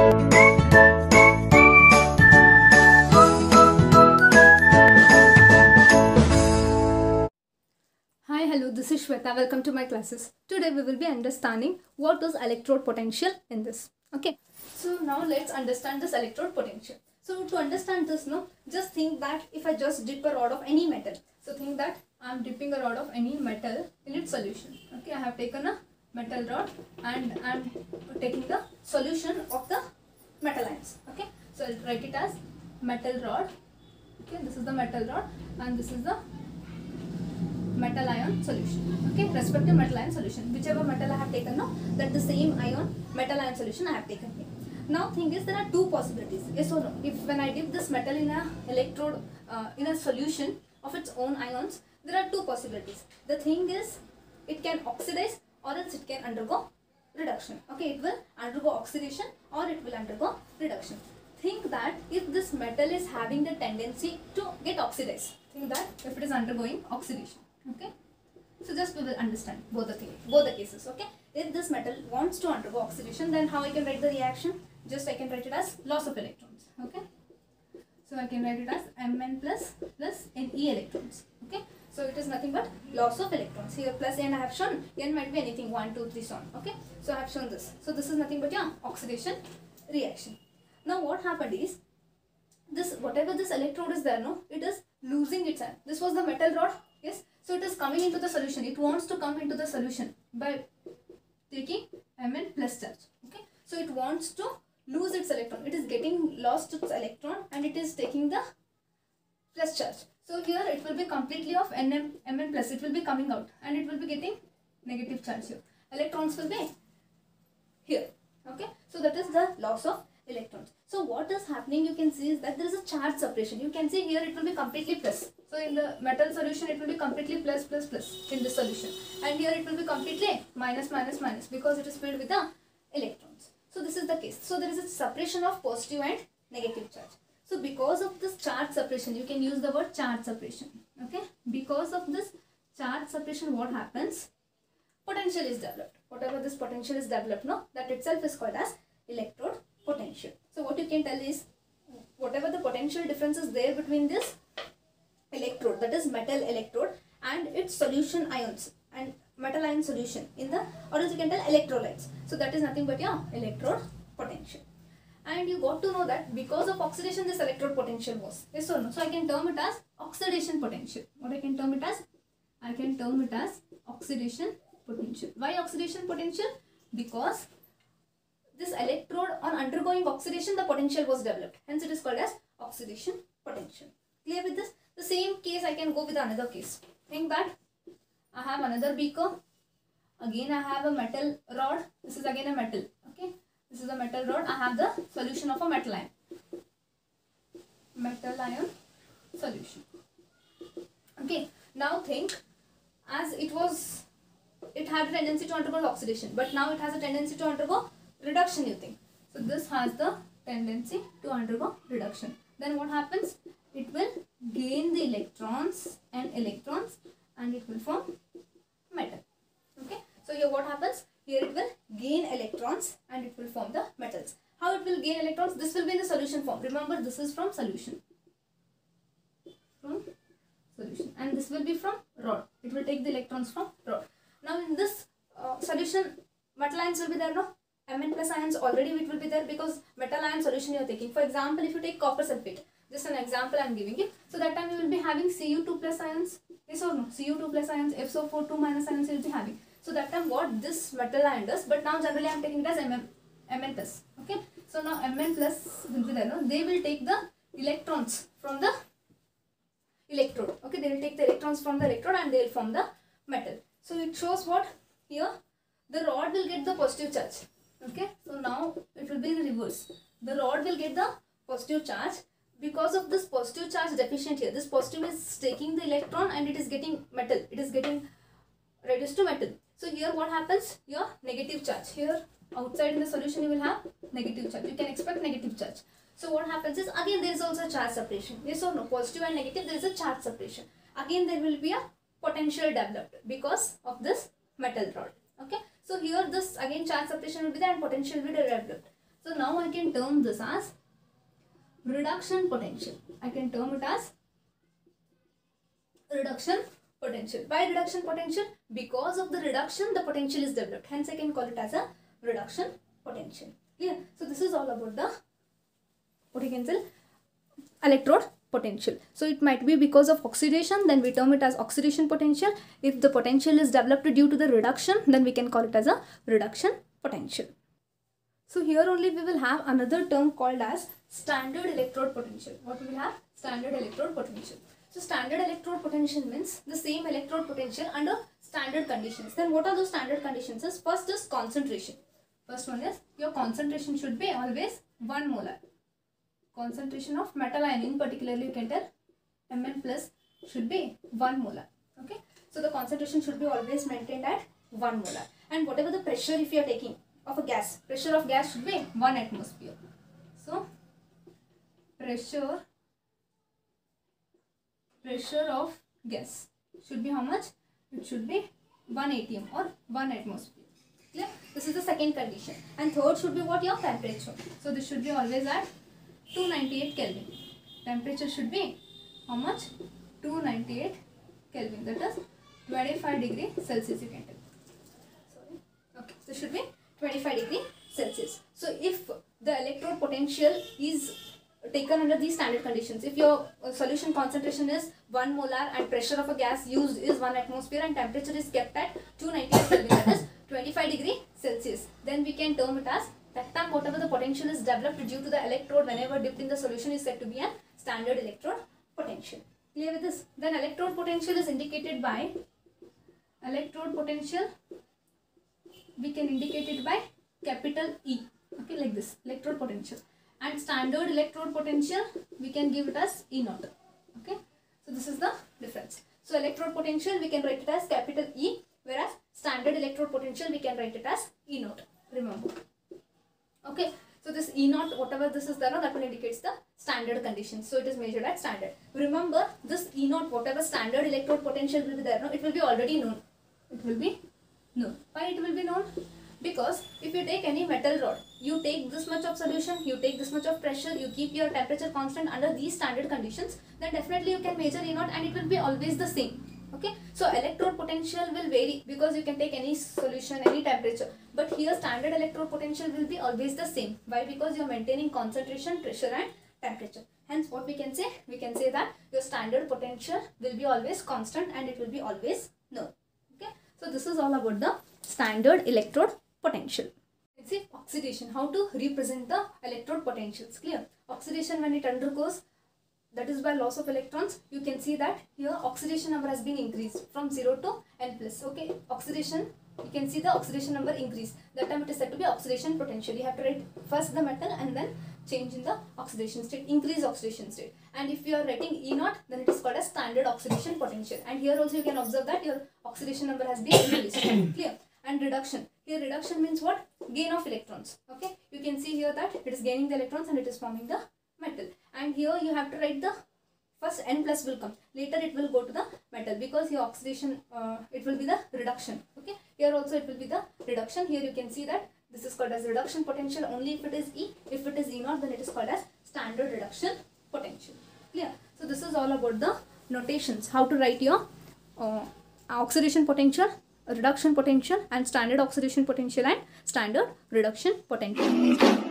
Hi, hello, this is Shweta. Welcome to my classes. Today we will be understanding what is electrode potential in this. Okay, so now let's understand this electrode potential. So to understand this, no, just think that if I just dip a rod of any metal. So think that I am dipping a rod of any metal in its solution. Okay, I have taken a metal rod and I am taking the solution of the metal ions. Okay, so I'll write it as metal rod. Okay, this is the metal rod and this is the metal ion solution. Okay, respective metal ion solution, whichever metal I have taken now, that the same ion metal ion solution I have taken here. Now thing is, there are two possibilities, yes or no. If when I dip this metal in a electrode in a solution of its own ions, there are two possibilities. The thing is, it can oxidize or else it can undergo reduction. Okay, it will undergo oxidation or it will undergo reduction. Think that if this metal is having the tendency to get oxidized, think that if it is undergoing oxidation. Okay, so just we will understand both the cases. Okay, if this metal wants to undergo oxidation, then how I can write the reaction? Just I can write it as loss of electrons. Okay, so I can write it as Mn plus Ne electrons. Okay, so it is nothing but loss of electrons. Here plus n I have shown, n might be anything, 1, 2, 3, so on. Okay, so I have shown this. So this is nothing but oxidation reaction. Now what happened is, this whatever this electrode is there, no, it is losing its ion. This was the metal rod, yes. So it is coming into the solution. It wants to come into the solution by taking Mn plus charge. Okay, so it wants to lose its electron. It is getting lost its electron and it is taking the plus charge. So here it will be completely of Mn plus. It will be coming out and it will be getting negative charge here. Electrons will be here. Okay, so that is the loss of electrons. So what is happening, you can see, is that there is a charge separation. You can see here it will be completely plus. So in the metal solution it will be completely plus in this solution, and here it will be completely minus because it is filled with the electrons. So this is the case. So there is a separation of positive and negative charge. So because of this charge separation, you can use the word charge separation. Okay, because of this charge separation, what happens? Potential is developed. Whatever this potential is developed, no, that itself is called as electrode potential. So what you can tell is, whatever the potential difference is there between this electrode, that is metal electrode, and its solution ions and metal ion solution in the, or else you can tell electrolytes. So that is nothing but electrode potential. And you got to know that because of oxidation this electrode potential was, yes or no. So I can term it as oxidation potential. What I can term it as? I can term it as oxidation potential. Why oxidation potential? Because this electrode, on undergoing oxidation, the potential was developed. Hence it is called as oxidation potential. Clear with this? The same case I can go with another case. Think that I have another beaker. Again I have a metal rod. This is again a metal. Okay, this is a metal rod. I have the solution of a metal ion. Metal ion solution. Okay, now think, as it had a tendency to undergo oxidation, but now it has a tendency to undergo reduction, you think. So this has the tendency to undergo reduction. Then what happens? It will gain the electrons and it will form metal. Okay, so here what happens? Here it will gain electrons and it will form the metals. How it will gain electrons? This will be in the solution form. Remember, this is from solution. And this will be from rod. It will take the electrons from rod. Now in this solution, metal ions will be there, no? Mn plus ions already it will be there, because metal ion solution you are taking. For example, if you take copper sulfate, just an example I am giving you. So that time you will be having Cu2 plus ions, yes or no? Cu2 plus ions, FeSO4 2 minus ions you will be having. So that time what this metal ion does, but now generally I am taking it as Mn plus. Okay, so now Mn plus will be there, no? They will take the electrons from the electrode. Okay, they will take the electrons from the electrode and they will form the metal. So it shows what? Here the rod will get the positive charge. Okay, so now it will be in reverse. The rod will get the positive charge. Because of this positive charge deficient here, this positive is taking the electron and it is getting metal. It is getting reduced to metal. So here what happens? Your negative charge. Here outside in the solution you will have negative charge. You can expect negative charge. So what happens is, again there is also charge separation. Yes or no? Positive and negative, there is a charge separation. Again there will be a potential developed because of this metal rod. Okay. So here this again charge separation will be there and potential will be developed. So now I can term this as reduction potential. I can term it as reduction potential. Why reduction potential? Because of the reduction, the potential is developed. Hence, I can call it as a reduction potential. Clear? So this is all about the, what you can say, electrode potential. So it might be because of oxidation, then we term it as oxidation potential. If the potential is developed due to the reduction, then we can call it as a reduction potential. So here only we will have another term called as standard electrode potential. What we will have? Standard electrode potential. So standard electrode potential means the same electrode potential under standard conditions. Then what are those standard conditions? First is concentration. First one is your concentration should be always 1 molar. Concentration of metal ion, in particularly you can tell Mn plus should be 1 molar. Okay. So the concentration should be always maintained at 1 molar. And whatever the pressure, if you are taking of a gas, pressure of gas should be 1 atmosphere. So pressure of gas should be how much? It should be 1 atm or 1 atmosphere. Clear? This is the second condition. And third should be what? Your temperature. So this should be always at 298 Kelvin. Temperature should be how much? 298 Kelvin. That is 25 degree Celsius you can tell. Sorry. Okay. So should be 25 degree Celsius. So if the electrode potential is taken under these standard conditions, if your solution concentration is 1 molar and pressure of a gas used is 1 atmosphere and temperature is kept at 298 Kelvin, that is 25 degree Celsius, then we can term it as, that time whatever the potential is developed due to the electrode whenever dipped in the solution is said to be a standard electrode potential. Clear with this? Then electrode potential is indicated by, electrode potential we can indicate it by capital E. Okay, like this, electrode potential. And standard electrode potential we can give it as E naught. Okay, so this is the difference. So electrode potential we can write it as capital E, whereas standard electrode potential we can write it as E naught. Remember. Okay, so this E naught, whatever this is there, that will indicates the standard condition. So it is measured at standard. Remember, this E naught, whatever standard electrode potential will be there, no, it will be already known. It will be known. Why it will be known? Because if you take any metal rod, you take this much of solution, you take this much of pressure, you keep your temperature constant under these standard conditions, then definitely you can measure E naught and it will be always the same. Okay, so electrode potential will vary because you can take any solution, any temperature, but here standard electrode potential will be always the same. Why? Because you are maintaining concentration, pressure and temperature. Hence what we can say? We can say that your standard potential will be always constant and it will be always known. Okay, so this is all about the standard electrode potential. Let's see oxidation, how to represent the electrode potentials. Clear? Oxidation, when it undergoes, that is by loss of electrons, you can see that here oxidation number has been increased from 0 to n plus. Okay, oxidation, you can see the oxidation number increase. That time it is said to be oxidation potential. You have to write first the metal and then change in the oxidation state, increase oxidation state. And if you are writing E naught, then it is called as standard oxidation potential. And here also you can observe that your oxidation number has been increased. Clear? And reduction, here reduction means what? Gain of electrons. Okay, you can see here that it is gaining the electrons and it is forming the metal. And here you have to write the first n plus will come, later it will go to the metal, because here oxidation it will be the reduction. Okay, here also it will be the reduction. Here you can see that this is called as reduction potential only if it is E. If it is E naught, then it is called as standard reduction potential. Clear? So this is all about the notations, how to write your oxidation potential, reduction potential and standard oxidation potential and standard reduction potential.